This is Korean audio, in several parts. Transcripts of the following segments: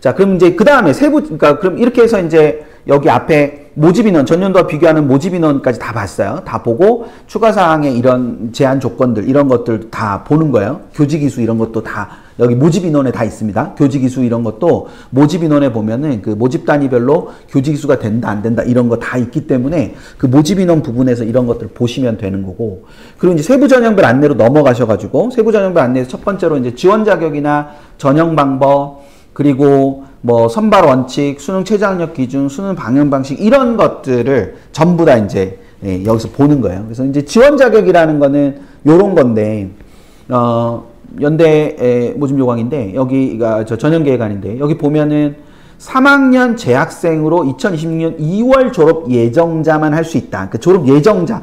자, 그럼 이제 그 다음에 세부, 그러니까 그럼 이렇게 해서 이제 여기 앞에 모집인원, 전년도와 비교하는 모집인원까지 다 봤어요. 다 보고 추가사항의 이런 제한 조건들, 이런 것들 다 보는 거예요. 교직이수 이런 것도 다 여기 모집인원에 다 있습니다. 교직이수 이런 것도 모집인원에 보면은 그 모집 단위별로 교직이수가 된다, 안 된다 이런 거 다 있기 때문에 그 모집인원 부분에서 이런 것들 보시면 되는 거고. 그리고 이제 세부 전형별 안내로 넘어가셔가지고 세부 전형별 안내에서 첫 번째로 이제 지원 자격이나 전형 방법, 그리고 뭐 선발 원칙, 수능 최저학력 기준, 수능 방영 방식 이런 것들을 전부 다 이제 여기서 보는 거예요. 그래서 이제 지원 자격이라는 거는 요런 건데 연대 모집 요강인데 여기가 저 전형 계획안인데 여기 보면은 3학년 재학생으로 2026년 2월 졸업 예정자만 할 수 있다. 그 졸업 예정자,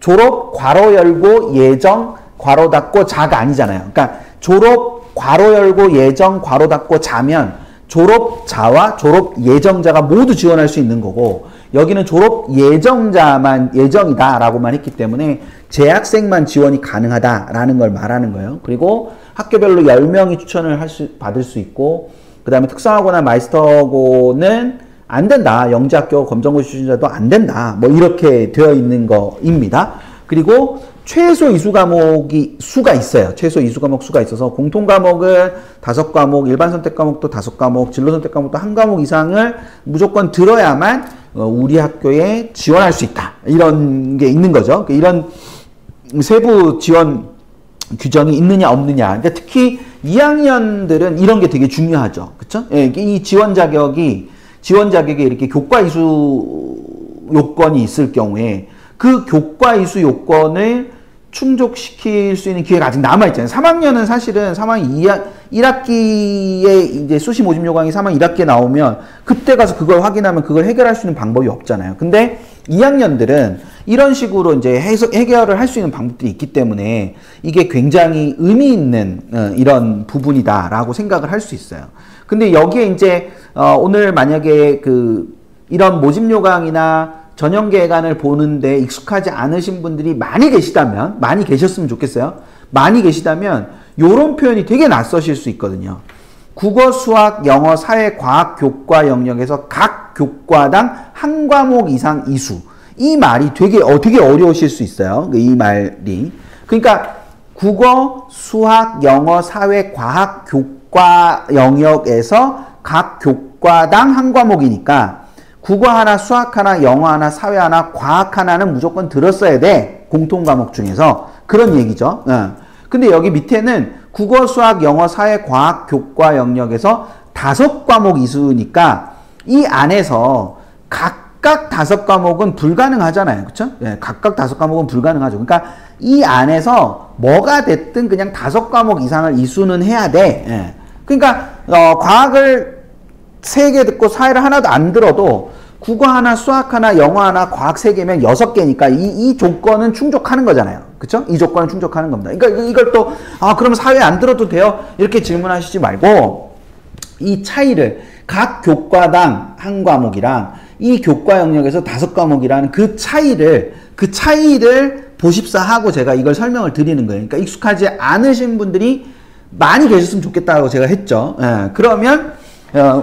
졸업 괄호 열고 예정 괄호 닫고 자가 아니잖아요. 그러니까 졸업 괄호 열고 예정 괄호 닫고 자면 졸업자와 졸업 예정자가 모두 지원할 수 있는 거고, 여기는 졸업 예정자만 예정이다라고만 했기 때문에 재학생만 지원이 가능하다라는 걸 말하는 거예요. 그리고 학교별로 10명이 추천을 받을 수 있고, 그 다음에 특성화고나 마이스터고는 안 된다. 영재학교 검정고 출신자도 안 된다. 뭐 이렇게 되어 있는 거입니다. 그리고 최소 이수 과목이 수가 있어요. 최소 이수 과목 수가 있어서 공통 과목은 5과목, 일반 선택 과목도 5과목, 진로 선택 과목도 1과목 이상을 무조건 들어야만 우리 학교에 지원할 수 있다. 이런 게 있는 거죠. 이런 세부 지원 규정이 있느냐 없느냐. 그러니까 특히 2학년들은 이런 게 되게 중요하죠. 그렇죠? 예, 이 지원 자격에 이렇게 교과 이수 요건이 있을 경우에 그 교과 이수 요건을 충족시킬 수 있는 기회가 아직 남아있잖아요. 3학년은 사실은 3학년 1학기에 이제 수시 모집 요강이 3학년 1학기에 나오면 그때 가서 그걸 확인하면 그걸 해결할 수 있는 방법이 없잖아요. 근데 2학년들은 이런 식으로 이제 해결을 할 수 있는 방법들이 있기 때문에 이게 굉장히 의미 있는 이런 부분이다라고 생각을 할 수 있어요. 근데 여기에 이제 오늘 만약에 이런 모집 요강이나 전형 계획안을 보는데 익숙하지 않으신 분들이 많이 계셨으면 좋겠어요. 많이 계시다면 요런 표현이 되게 낯서실 수 있거든요. 국어, 수학, 영어, 사회, 과학, 교과 영역에서 각 교과당 한 과목 이상 이수. 이 말이 되게 어려우실 수 있어요. 이 말이. 그러니까 국어, 수학, 영어, 사회, 과학, 교과 영역에서 각 교과당 한 과목이니까 국어 하나, 수학 하나, 영어 하나, 사회 하나, 과학 하나는 무조건 들었어야 돼. 공통 과목 중에서. 그런 얘기죠. 근데 여기 밑에는 국어, 수학, 영어, 사회, 과학, 교과 영역에서 5과목 이수니까 이 안에서 각각 5과목은 불가능하잖아요. 그쵸? 예, 각각 5과목은 불가능하죠. 그러니까 이 안에서 뭐가 됐든 그냥 5과목 이상을 이수는 해야 돼. 예. 그러니까 과학을 3개 듣고 사회를 하나도 안 들어도 국어 하나, 수학 하나, 영어 하나, 과학 3개면 6개니까 이 조건은 충족하는 거잖아요. 그쵸? 이 조건은 충족하는 겁니다. 그러니까 이걸 또, 그럼 사회 안 들어도 돼요? 이렇게 질문하시지 말고, 이 차이를 각 교과당 한 과목이랑 이 교과 영역에서 5과목이라는 그 차이를 보십사 하고 제가 이걸 설명을 드리는 거예요. 그러니까 익숙하지 않으신 분들이 많이 계셨으면 좋겠다고 제가 했죠. 예, 그러면,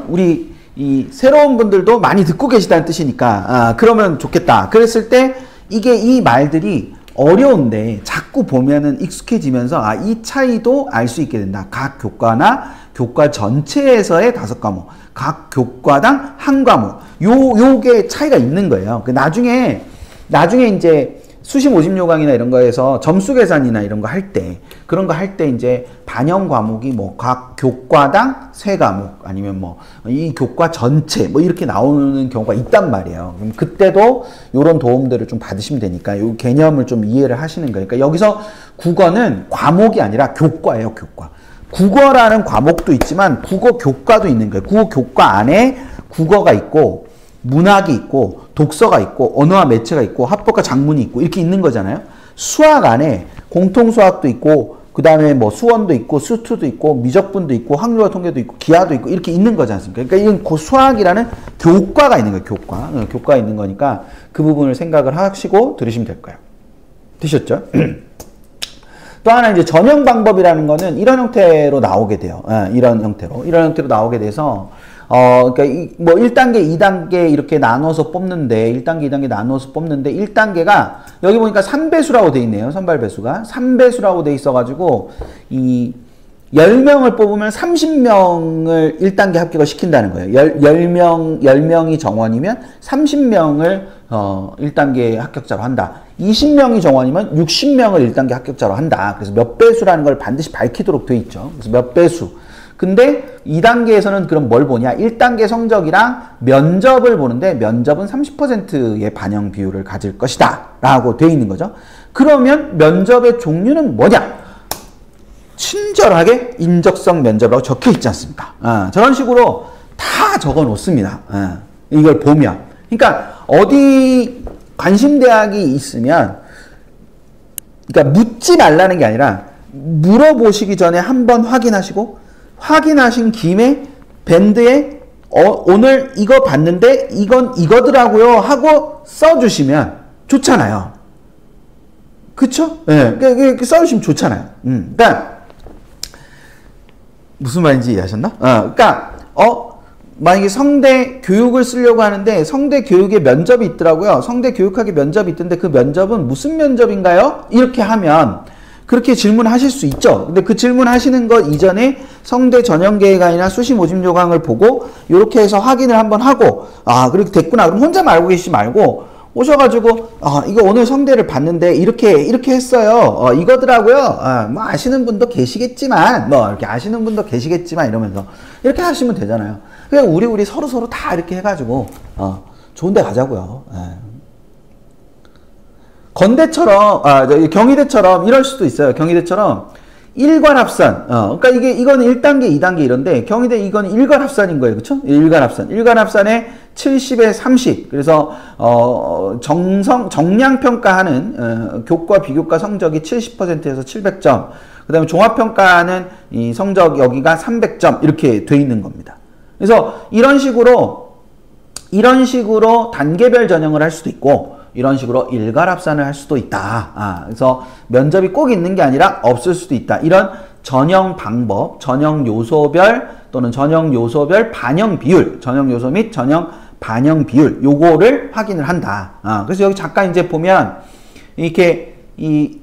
우리 이 새로운 분들도 많이 듣고 계시다는 뜻이니까 그러면 좋겠다. 그랬을 때 이 말들이 어려운데 자꾸 보면은 익숙해지면서 이 차이도 알 수 있게 된다. 각 교과나 교과 전체에서의 5과목, 각 교과당 한 과목. 요게 차이가 있는 거예요. 나중에 이제 수시 모집 요강이나 이런 거에서 점수 계산이나 이런 거 할 때, 그런 거 할 때 이제 반영 과목이 뭐 각 교과당 3과목 아니면 뭐 이 교과 전체 뭐 이렇게 나오는 경우가 있단 말이에요. 그럼 그때도 이런 도움들을 좀 받으시면 되니까 이 개념을 좀 이해를 하시는 거예요. 그러니까 여기서 국어는 과목이 아니라 교과예요, 교과. 국어라는 과목도 있지만 국어 교과도 있는 거예요. 국어 교과 안에 국어가 있고 문학이 있고 독서가 있고 언어와 매체가 있고 합법과 작문이 있고 이렇게 있는 거잖아요. 수학 안에 공통수학도 있고 그 다음에 뭐 수원도 있고 수투도 있고 미적분도 있고 확률과 통계도 있고 기하도 있고 이렇게 있는 거지 않습니까? 그러니까 이건 그 수학이라는 교과가 있는 거예요. 교과가 있는 거니까 그 부분을 생각을 하시고 들으시면 될 거예요. 되셨죠? 또 하나 이제 전형 방법이라는 거는 이런 형태로 나오게 돼요. 이런 형태로 나오게 돼서 그러니까 뭐 1단계, 2단계 이렇게 나눠서 뽑는데 1단계, 2단계 나눠서 뽑는데 1단계가 여기 보니까 3배수라고 돼 있네요. 선발 배수가 3배수라고 돼 있어 가지고 이 10명을 뽑으면 30명을 1단계 합격을 시킨다는 거예요. 10명이 정원이면 30명을 1단계 합격자로 한다. 20명이 정원이면 60명을 1단계 합격자로 한다. 그래서 몇 배수라는 걸 반드시 밝히도록 돼 있죠. 그래서 몇 배수. 근데 2단계에서는 그럼 뭘 보냐? 1단계 성적이랑 면접을 보는데 면접은 30%의 반영 비율을 가질 것이다. 라고 돼 있는 거죠. 그러면 면접의 종류는 뭐냐? 친절하게 인적성 면접이라고 적혀 있지 않습니까? 저런 식으로 다 적어 놓습니다. 이걸 보면. 그러니까 어디 관심대학이 있으면 그러니까 묻지 말라는 게 아니라 물어보시기 전에 한번 확인하시고 확인하신 김에 밴드에 오늘 이거 봤는데 이건 이거더라고요 하고 써주시면 좋잖아요. 그쵸? 예, 써주시면 좋잖아요. 그러니까 무슨 말인지 이해하셨나? 그러니까 만약에 성대 교육을 쓰려고 하는데 성대 교육에 면접이 있더라고요. 성대 교육학에 면접이 있던데 그 면접은 무슨 면접인가요? 이렇게 하면 그렇게 질문하실 수 있죠. 근데 그 질문하시는 것 이전에 성대 전형계획안이나 수시 모집 요강을 보고 이렇게 해서 확인을 한번 하고 그렇게 됐구나. 그럼 혼자만 알고 계시지 말고 오셔가지고 이거 오늘 성대를 봤는데 이렇게 했어요. 이거더라고요. 뭐 아시는 분도 계시겠지만 이렇게 아시는 분도 계시겠지만 이러면서 이렇게 하시면 되잖아요. 그냥 우리 서로 다 이렇게 해가지고 좋은 데 가자고요. 건대처럼 경희대처럼 이럴 수도 있어요. 경희대처럼 일괄합산. 그러니까 이거는 1단계, 2단계 이런데 경희대 이건 일괄합산인 거예요. 그렇죠? 일괄합산. 일괄합산에 70에 30. 그래서 정량 평가하는 교과 비교과 성적이 70%에서 700점. 그다음에 종합 평가하는 이 성적 여기가 300점 이렇게 돼 있는 겁니다. 그래서 이런 식으로 단계별 전형을 할 수도 있고 이런 식으로 일괄합산을 할 수도 있다. 그래서 면접이 꼭 있는 게 아니라 없을 수도 있다. 이런 전형 방법, 전형 요소별 또는 전형 요소별 반영 비율, 전형 요소 및 전형 반영 비율 요거를 확인을 한다. 그래서 여기 잠깐 이제 보면 이렇게 이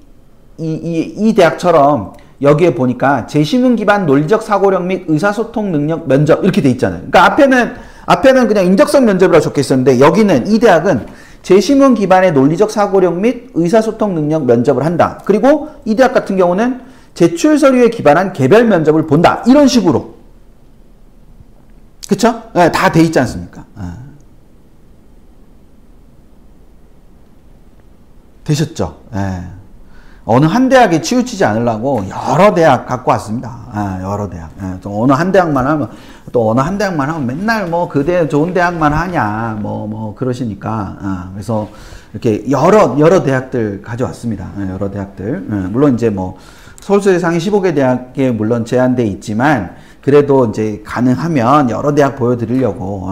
대학처럼 여기에 보니까 제시문 기반 논리적 사고력 및 의사소통 능력 면접 이렇게 돼 있잖아요. 그러니까 앞에는 그냥 인적성 면접이라고 적혀 있었는데 여기는 이 대학은 제시문 기반의 논리적 사고력 및 의사소통 능력 면접을 한다. 그리고 이 대학 같은 경우는 제출 서류에 기반한 개별 면접을 본다. 이런 식으로. 그쵸? 네, 다 돼 있지 않습니까? 되셨죠? 네. 어느 한 대학에 치우치지 않으려고 여러 대학 갖고 왔습니다. 여러 대학. 또 어느 한 대학만 하면 맨날 뭐 그 좋은 대학만 하냐 그러시니까 그래서 이렇게 여러 대학들 가져왔습니다. 여러 대학들. 물론 이제 뭐 서울시상위 15개 대학에 물론 제한돼 있지만 그래도 이제 가능하면 여러 대학 보여드리려고.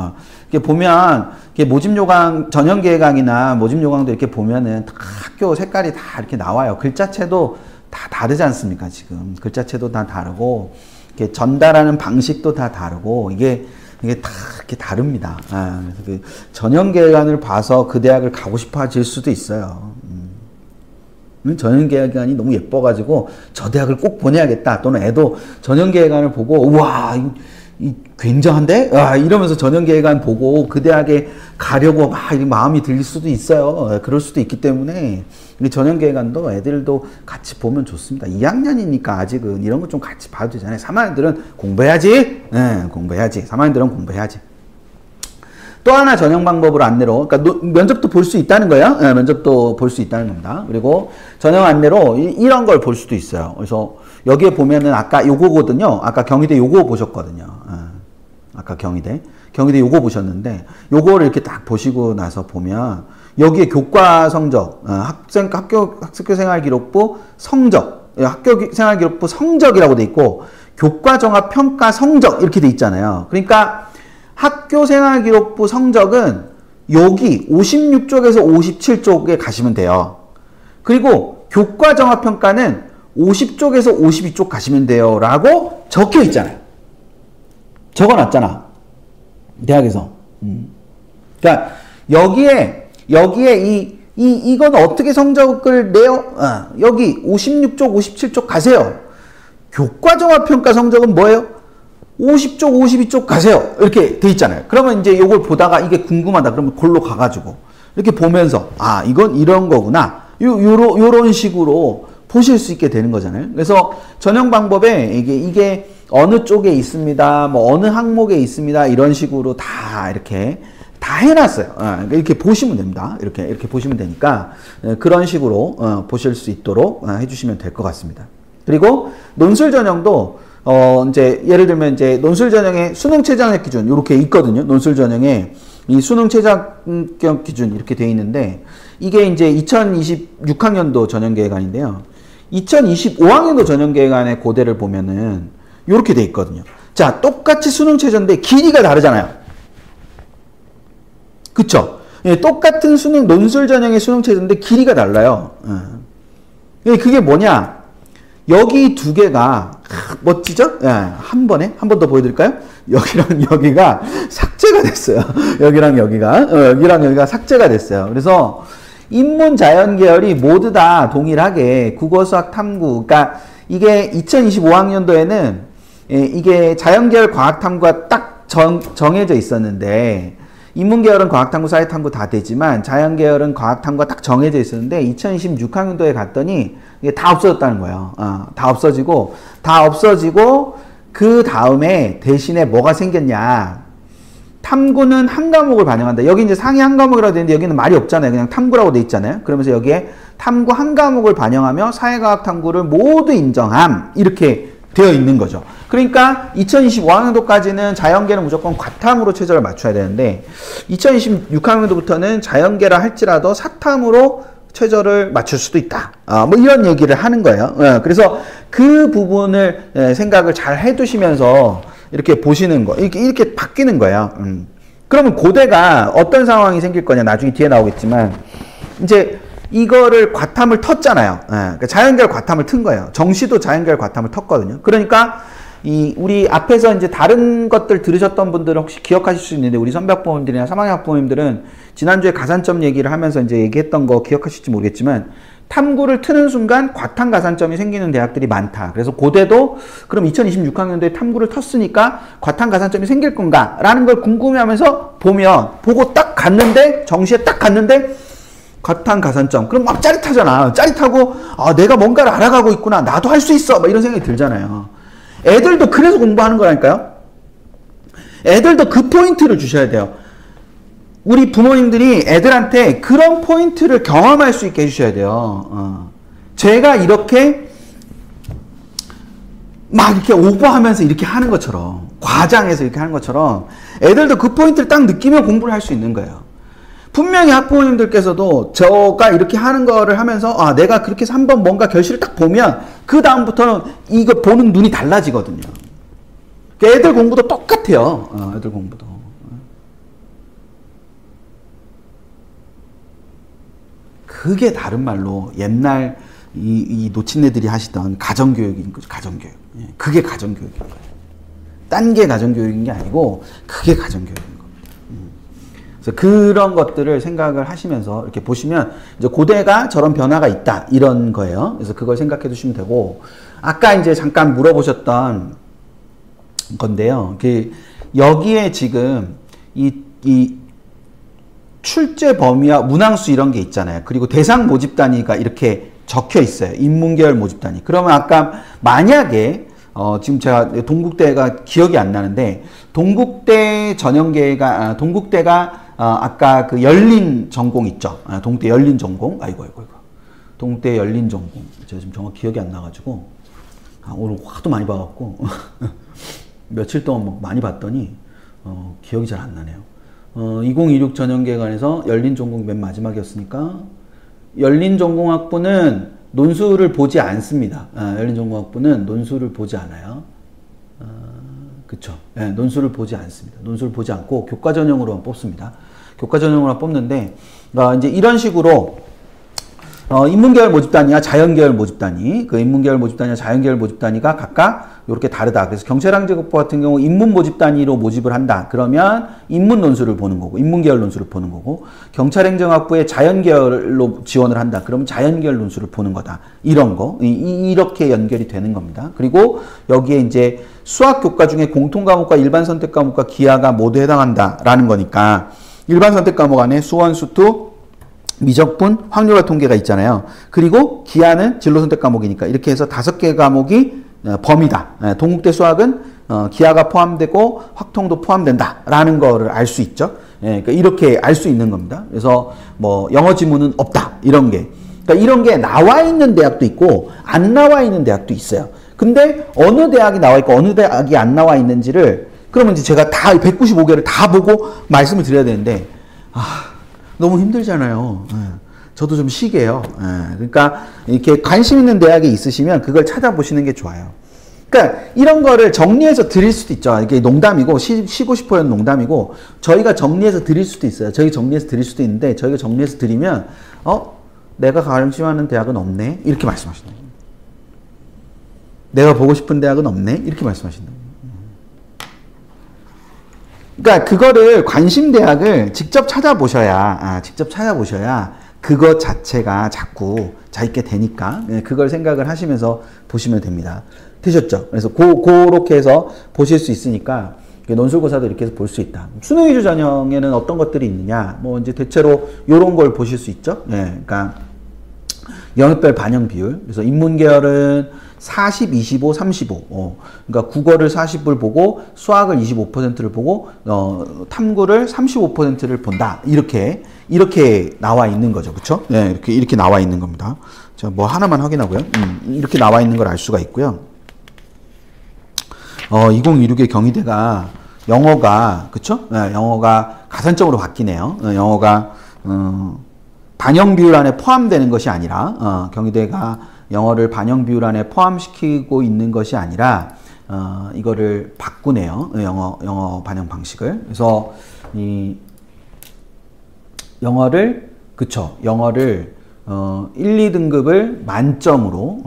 이렇게 보면 이렇게 모집 요강 전형계획안이나 모집 요강도 이렇게 보면은 다 학교 색깔이 다 이렇게 나와요. 글자체도 다 다르지 않습니까? 지금 글자체도 다 다르고 이렇게 전달하는 방식도 다 다르고 이게 다 이렇게 다릅니다. 그래서 그 전형계획안을 봐서 그 대학을 가고 싶어질 수도 있어요. 전형계획안이 너무 예뻐가지고 저 대학을 꼭 보내야겠다. 또는 애도 전형계획안을 보고 우와 굉장한데? 이러면서 전형계획안 보고 그 대학에 가려고 막 마음이 들릴 수도 있어요. 그럴 수도 있기 때문에 전형계획안도 애들도 같이 보면 좋습니다. 2학년이니까 아직은 이런 거 좀 같이 봐도 되잖아요. 3학년들은 공부해야지. 공부해야지. 3학년들은 공부해야지. 또 하나 전형 방법으로 안내로, 그러니까 면접도 볼 수 있다는 거예요. 면접도 볼 수 있다는 겁니다. 그리고 전형 안내로 이런 걸 볼 수도 있어요. 그래서 여기에 보면은 아까 요거거든요. 아까 경희대 요거 보셨거든요. 아까 경희대 요거 보셨는데 요거를 이렇게 딱 보시고 나서 보면 여기에 교과 성적, 학교 생활기록부 성적, 학교 생활기록부 성적이라고 돼 있고 교과 종합 평가 성적 이렇게 돼 있잖아요. 그러니까 학교 생활기록부 성적은 여기 56쪽에서 57쪽에 가시면 돼요. 그리고 교과 종합 평가는 50쪽에서 52쪽 가시면 돼요. 라고 적혀 있잖아요. 적어 놨잖아. 대학에서. 그러니까 여기에 이건 어떻게 성적을 내요? 여기 56쪽, 57쪽 가세요. 교과종합평가 성적은 뭐예요? 50쪽, 52쪽 가세요. 이렇게 돼 있잖아요. 그러면 이제 이걸 보다가 이게 궁금하다. 그러면 골로 가가지고 이렇게 보면서 이건 이런 거구나. 요런 식으로 보실 수 있게 되는 거잖아요. 그래서 전형 방법에 이게 어느 쪽에 있습니다. 뭐 어느 항목에 있습니다. 이런 식으로 다 이렇게 다 해놨어요. 이렇게 보시면 됩니다. 이렇게 보시면 되니까 그런 식으로 보실 수 있도록 해주시면 될 것 같습니다. 그리고 논술 전형도 이제 예를 들면 이제 논술 전형에 수능 최저학력 기준 이렇게 있거든요. 논술 전형에 이 수능 최저학력 기준 이렇게 돼 있는데 이게 이제 2026학년도 전형계획안인데요. 2025학년도 전형계획안의 고대를 보면은 이렇게 돼 있거든요. 자, 똑같이 수능 최저인데 길이가 다르잖아요. 그쵸? 예, 똑같은 수능 논술 전형의 수능 최저인데 길이가 달라요. 그게 뭐냐? 여기 두 개가 멋지죠? 예, 한 번에 한 번 더 보여드릴까요? 여기랑 여기가 삭제가 됐어요. 여기랑 여기가 삭제가 됐어요. 그래서 인문 자연 계열이 모두 다 동일하게 국어 수학 탐구, 그러니까 이게 2025학년도에는 이게 자연 계열 과학 탐구가 딱 정해져 있었는데 인문 계열은 과학 탐구, 사회 탐구 다 되지만 자연 계열은 과학 탐구가 딱 정해져 있었는데 2026학년도에 갔더니 이게 다 없어졌다는 거예요. 다 없어지고 그 다음에 대신에 뭐가 생겼냐? 탐구는 한 과목을 반영한다. 여기 이제 상위 한 과목이라고 되는데 여기는 말이 없잖아요. 그냥 탐구라고 돼 있잖아요. 그러면서 여기에 탐구 한 과목을 반영하며 사회과학 탐구를 모두 인정함. 이렇게 되어 있는 거죠. 그러니까 2025학년도까지는 자연계는 무조건 과탐으로 최저를 맞춰야 되는데 2026학년도부터는 자연계라 할지라도 사탐으로 최저를 맞출 수도 있다. 뭐 이런 얘기를 하는 거예요. 그래서 그 부분을 생각을 잘 해두시면서 이렇게 보시는 거, 이렇게 바뀌는 거예요. 그러면 고대가 어떤 상황이 생길 거냐, 나중에 뒤에 나오겠지만, 이제 이거를 과탐을 텄잖아요. 그러니까 자연계열 과탐을 튼 거예요. 정시도 자연계열 과탐을 텄거든요. 그러니까 우리 앞에서 이제 다른 것들 들으셨던 분들은 혹시 기억하실 수 있는데, 우리 선배 학부모님들이나 3학년 학부모님들은 지난주에 가산점 얘기를 하면서 이제 얘기했던 거 기억하실지 모르겠지만, 탐구를 트는 순간 과탐 가산점이 생기는 대학들이 많다. 그래서 고대도 그럼 2026학년도에 탐구를 텄으니까 과탐 가산점이 생길 건가? 라는 걸 궁금해하면서 보고 딱 갔는데, 정시에 딱 갔는데, 과탐 가산점. 그럼 막 짜릿하잖아. 짜릿하고, 내가 뭔가를 알아가고 있구나. 나도 할 수 있어. 막 이런 생각이 들잖아요. 애들도 그래서 공부하는 거라니까요. 애들도 그 포인트를 주셔야 돼요. 우리 부모님들이 애들한테 그런 포인트를 경험할 수 있게 해주셔야 돼요. 제가 이렇게 막 이렇게 오버하면서 이렇게 하는 것처럼, 과장해서 이렇게 하는 것처럼 애들도 그 포인트를 딱 느끼며 공부를 할 수 있는 거예요. 분명히 학부모님들께서도 저가 이렇게 하는 거를 하면서 내가 그렇게 해서 한번 뭔가 결실을 딱 보면 그 다음부터는 이거 보는 눈이 달라지거든요. 애들 공부도 똑같아요. 애들 공부도. 그게 다른 말로 옛날 이 놓친 애들이 하시던 가정교육인 거죠. 가정교육. 그게 가정교육인 거예요. 딴 게 가정교육인 게 아니고 그게 가정교육인 겁니다. 그래서 그런 것들을 생각을 하시면서 이렇게 보시면 이제 고대가 저런 변화가 있다 이런 거예요. 그래서 그걸 생각해 두시면 되고, 아까 이제 잠깐 물어보셨던 건데요. 여기에 지금 이 출제 범위와 문항수 이런 게 있잖아요. 그리고 대상 모집 단위가 이렇게 적혀 있어요. 인문계열 모집 단위. 그러면 아까 만약에 지금 제가 동국대가 기억이 안 나는데, 동국대 전형계가 동국대가 아까 그 열린 전공 있죠. 동국대 열린 전공. 아이고. 동국대 열린 전공. 제가 지금 정확히 기억이 안 나가지고 오늘 하도 많이 봐갖고 며칠 동안 막 많이 봤더니 기억이 잘 안 나네요. 2026 전형계획안에서 열린 전공 맨 마지막이었으니까 열린 전공학부는 논술을 보지 않습니다. 열린 전공학부는 논술을 보지 않아요. 그쵸. 논술을 보지 않습니다. 논술을 보지 않고 교과 전형으로만 뽑습니다. 교과 전형으로만 뽑는데, 이제 이런 식으로 인문계열 모집단위와 자연계열 모집단위, 그 인문계열 모집단위와 자연계열 모집단위가 각각 이렇게 다르다. 그래서 경찰항제국부 같은 경우 인문 모집단위로 모집을 한다. 그러면 인문 논술을 보는 거고, 인문계열 논술을 보는 거고, 경찰행정학부에 자연계열로 지원을 한다. 그러면 자연계열 논술을 보는 거다. 이런 거, 이렇게 연결이 되는 겁니다. 그리고 여기에 이제 수학 교과 중에 공통 과목과 일반 선택 과목과 기하가 모두 해당한다라는 거니까 일반 선택 과목 안에 수원, 수투, 미적분, 확률화 통계가 있잖아요. 그리고 기하는 진로 선택 과목이니까 이렇게 해서 5개 과목이 범위다. 동국대 수학은 기하가 포함되고 확통도 포함된다라는 거를 알 수 있죠. 그러니까 이렇게 알 수 있는 겁니다. 그래서 뭐 영어 지문은 없다 이런 게. 그러니까 이런 게 나와 있는 대학도 있고 안 나와 있는 대학도 있어요. 근데 어느 대학이 나와 있고 어느 대학이 안 나와 있는지를 그러면 이제 제가 다 195개를 다 보고 말씀을 드려야 되는데 너무 힘들잖아요. 저도 좀 쉬게요. 그러니까 이렇게 관심 있는 대학에 있으시면 그걸 찾아보시는 게 좋아요. 그러니까 이런 거를 정리해서 드릴 수도 있죠. 이게 농담이고 쉬고 싶어요 농담이고 저희가 정리해서 드릴 수도 있어요. 저희 정리해서 드릴 수도 있는데 저희가 정리해서 드리면 내가 관심하는 대학은 없네 이렇게 말씀하시는 거예요. 내가 보고 싶은 대학은 없네 이렇게 말씀하시는 거예요. 그러니까 그거를 관심 대학을 직접 찾아보셔야 그것 자체가 자꾸 자기게 되니까 그걸 생각을 하시면서 보시면 됩니다. 되셨죠? 그래서 그렇게 해서 보실 수 있으니까 논술고사도 이렇게 해서 볼 수 있다. 수능 위주 전형에는 어떤 것들이 있느냐? 뭐 이제 대체로 이런 걸 보실 수 있죠. 그러니까 영역별 반영 비율. 그래서 인문계열은 40, 25, 35. 그러니까 국어를 40을 보고 수학을 25%를 보고 탐구를 35%를 본다. 이렇게 나와 있는 거죠. 그렇죠? 네, 이렇게 나와 있는 겁니다. 자, 뭐 하나만 확인하고요. 이렇게 나와 있는 걸 알 수가 있고요. 2026의 경희대가 영어가 그렇죠? 네, 영어가 가산점으로 바뀌네요. 영어가 반영 비율 안에 포함되는 것이 아니라 경희대가 영어를 반영 비율 안에 포함시키고 있는 것이 아니라 이거를 바꾸네요. 영어 반영 방식을. 그래서 이 영어를 1, 2등급을 만점으로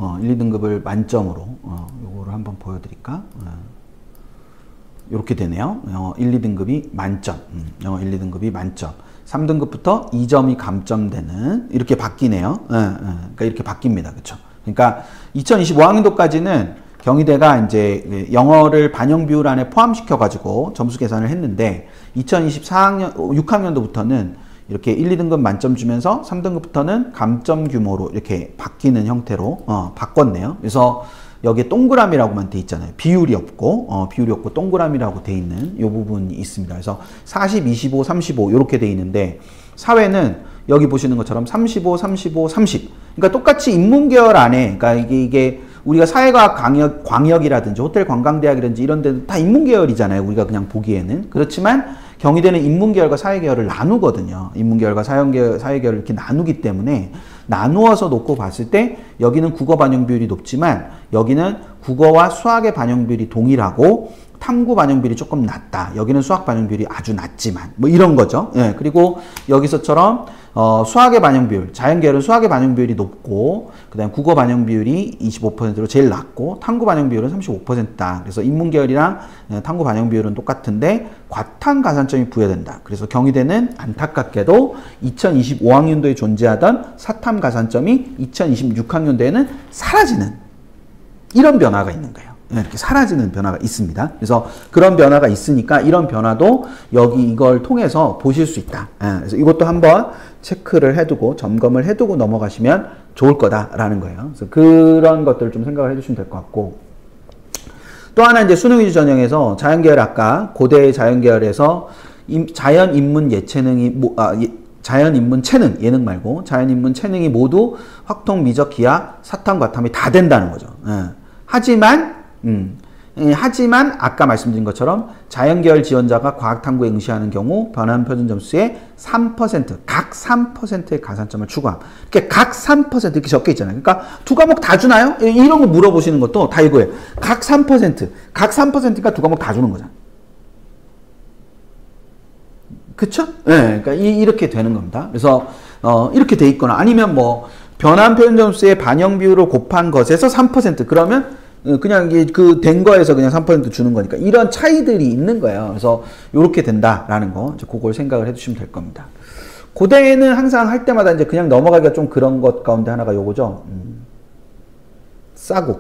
요거를 한번 보여드릴까? 이렇게 되네요. 영어 1, 2등급이 만점. 영어 1, 2등급이 만점. 3등급부터 2점이 감점되는 이렇게 바뀌네요. 그러니까 이렇게 바뀝니다. 그렇죠? 그러니까 2025학년도까지는 경희대가 이제 영어를 반영 비율 안에 포함시켜 가지고 점수 계산을 했는데 2024학년 6학년도부터는 이렇게 1, 2등급 만점 주면서 3등급부터는 감점 규모로 이렇게 바뀌는 형태로 바꿨네요. 그래서 여기에 동그라미라고만 돼 있잖아요. 비율이 없고 동그라미라고 돼 있는 이 부분이 있습니다. 그래서 40, 25, 35 이렇게 돼 있는데 사회는 여기 보시는 것처럼 35, 35, 30. 그러니까 똑같이 인문계열 안에 그러니까 이게 우리가 사회과학 광역이라든지 호텔 관광대학이라든지 이런 데는 다 인문계열이잖아요. 우리가 그냥 보기에는. 그렇지만 경희대는 인문계열과 사회계열을 나누거든요. 인문계열과 사회계열을 이렇게 나누기 때문에 나누어서 놓고 봤을 때 여기는 국어 반영 비율이 높지만 여기는 국어와 수학의 반영 비율이 동일하고 탐구 반영 비율이 조금 낮다. 여기는 수학 반영 비율이 아주 낮지만 뭐 이런 거죠. 예, 그리고 여기서처럼 수학의 반영 비율, 자연계열은 수학의 반영 비율이 높고 그다음 국어 반영 비율이 25%로 제일 낮고 탐구 반영 비율은 35%다. 그래서 인문계열이랑 탐구 반영 비율은 똑같은데 과탄 가산점이 부여된다. 그래서 경희대는 안타깝게도 2025학년도에 존재하던 사탐 가산점이 2026학년도에는 사라지는 이런 변화가 있는 거예요. 이렇게 사라지는 변화가 있습니다. 그래서 그런 변화가 있으니까 이런 변화도 여기 이걸 통해서 보실 수 있다. 그래서 이것도 한번 체크를 해두고 점검을 해두고 넘어가시면 좋을 거다라는 거예요. 그래서 그런 것들을 좀 생각을 해주시면 될 것 같고 또 하나 이제 수능 위주 전형에서 자연계열 아까 고대 자연계열에서 자연인문 예체능이 자연인문 체능 예능 말고 자연인문 체능이 모두 확통 미적 기하 사탐 과탐이 다 된다는 거죠. 하지만 아까 말씀드린 것처럼 자연계열 지원자가 과학탐구에 응시하는 경우 변환 표준 점수의 3%, 각 3%의 가산점을 추구함. 이렇게 각 3% 이렇게 적혀 있잖아요. 그러니까 두 과목 다 주나요? 이런 거 물어보시는 것도 다 이거예요. 각 3%, 각 3%니까 두 과목 다 주는 거잖아. 그쵸? 네, 그러니까 이렇게 되는 겁니다. 그래서 이렇게 돼 있거나 아니면 뭐 변환 표현 점수의 반영 비율을 곱한 것에서 3%. 그러면 그냥 그 된 거에서 그냥 3% 주는 거니까 이런 차이들이 있는 거예요. 그래서 이렇게 된다라는 거 이제 그걸 생각을 해주시면 될 겁니다. 고대는 항상 할 때마다 이제 그냥 넘어가기가 좀 그런 것 가운데 하나가 요거죠. 사이버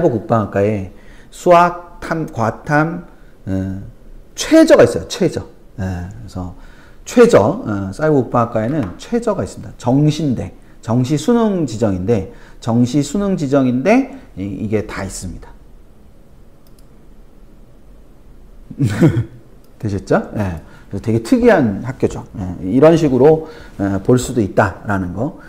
국방학과에 수학, 과탐, 최저가 있어요. 최저. 그래서 최저, 사이버 국방학과에는 최저가 있습니다. 정시인데, 정시 수능 지정인데, 이게 다 있습니다. 되셨죠? 예. 그래서 되게 특이한 학교죠. 예. 이런 식으로 볼 수도 있다라는 거.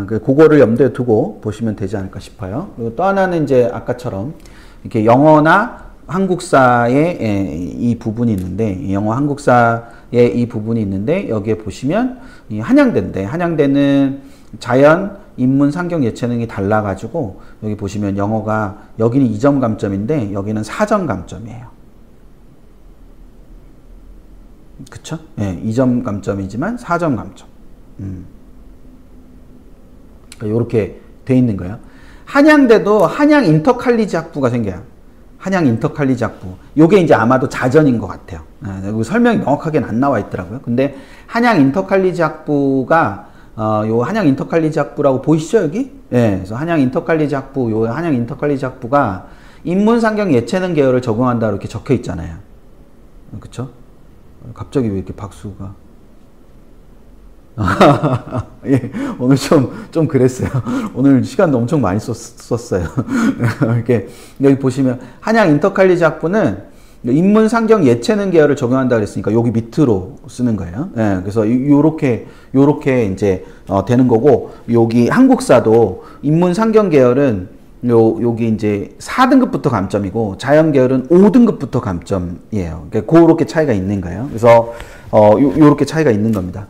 그거를 염두에 두고 보시면 되지 않을까 싶어요. 그리고 또 하나는 이제 아까처럼 이렇게 영어나 한국사의 이 부분이 있는데, 영어 한국사의 이 부분이 있는데, 여기에 보시면 이 한양대인데, 한양대는 자연, 인문, 상경, 예체능이 달라가지고, 여기 보시면 영어가, 여기는 2점 감점인데, 여기는 4점 감점이에요. 그쵸? 예, 2점 감점이지만 4점 감점. 요렇게 돼 있는 거예요. 한양대도 한양 인터칼리지 학부가 생겨요. 한양 인터칼리지 학부. 요게 이제 아마도 자전인 것 같아요. 여기 설명이 명확하게는 안 나와 있더라고요. 근데 한양 인터칼리지 학부가 요 한양 인터칼리지 학부라고 보이시죠, 여기? 예. 그래서 한양 인터칼리지 학부, 요 한양 인터칼리지 학부가 인문, 상경, 예체능 계열을 적용한다 이렇게 적혀 있잖아요. 그쵸? 갑자기 왜 이렇게 박수가. 예, 오늘 좀 그랬어요. 오늘 시간도 엄청 많이 썼어요. 이렇게, 여기 보시면, 한양 인터칼리지 학부는 인문, 상경, 예체능 계열을 적용한다 그랬으니까 여기 밑으로 쓰는 거예요. 예, 그래서 요렇게 이제, 되는 거고, 여기 한국사도 인문, 상경 계열은 여기 이제 4등급부터 감점이고, 자연 계열은 5등급부터 감점이에요. 그러니까 그렇게 차이가 있는 거예요. 그래서, 요렇게 차이가 있는 겁니다.